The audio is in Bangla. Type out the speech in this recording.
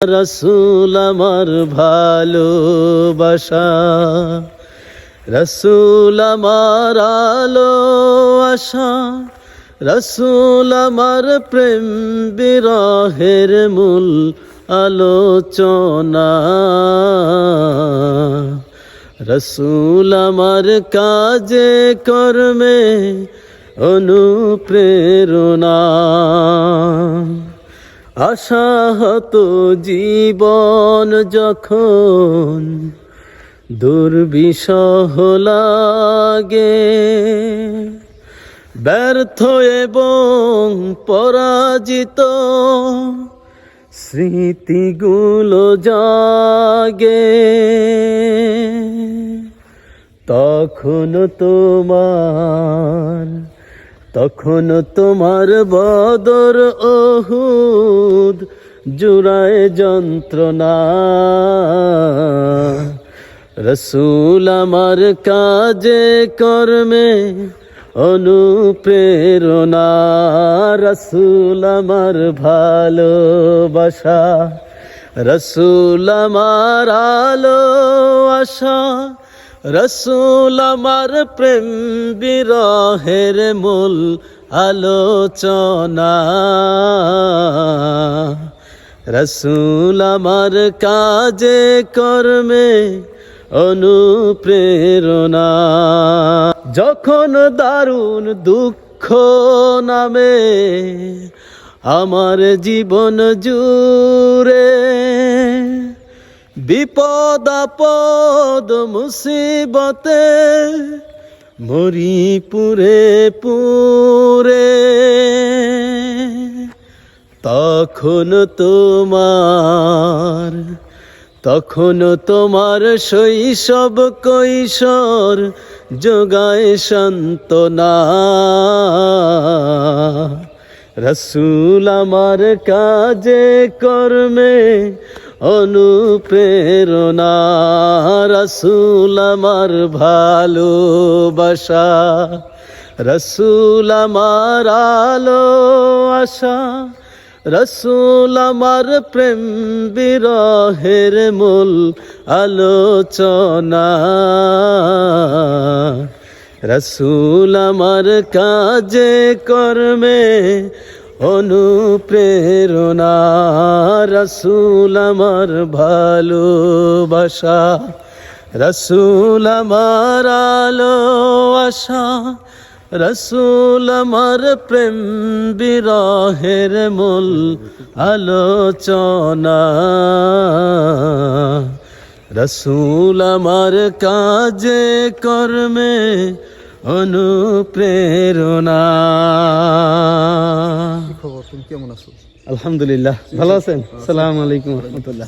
রসুল আমার ভালোবাসা, রসুল আমার আলো আশা, রসুল আমার প্রেম বিরহের মূল আলোচনা, রসুল আমার কাজে কর্মে অনুপ্রেরণা। আশাহত জীবন যখন দুর্বিষহ লাগে, ব্যর্থ এবং পরাজিত স্মৃতিগুলো জাগে, তখন তোমার বদর ওহুদ জুড়ায় যন্ত্রণা। রসুল আমার কাজে কর্মে অনুপ্রেরণা, রসুল আমার ভালোবাসা, রসুল আমার আলো আশা, রসুল আমার প্রেম বিরহের মূল আলোচনা, রসুল আমার কাজে কর্মে অনুপ্রেরণা। যখন দারুণ দুঃখ নামে আমার জীবন জুড়ে, বিপদ আপদ মুসিবতে মরি পুরে পুরে, তখন তোমার শৈশব কৈশোর যোগায় সান্ত্বনা। রসুল আমার কাজে কর্মে অনুপ্রেরণা, রসুল আমার ভালোবাসা, রসুল আমার আলো আশা, রসুল আমার প্রেম বিরহের মূল আলোচনা, রসুল আমার কাজে কর্মে অনুপ্রেরণা, রসুল আমার ভালোবাসা, রসুল আমার আলো আশা, রসুল আমার প্রেম বিরহের মূল আলোচনা, রসুল আমার কাজে কর্মে অনুপ্রেরণা। খবর, তুমি কেমন আছো? আলহামদুলিল্লাহ, ভালো আছেন? আসসালামু আলাইকুম রহমতুল্লাহ।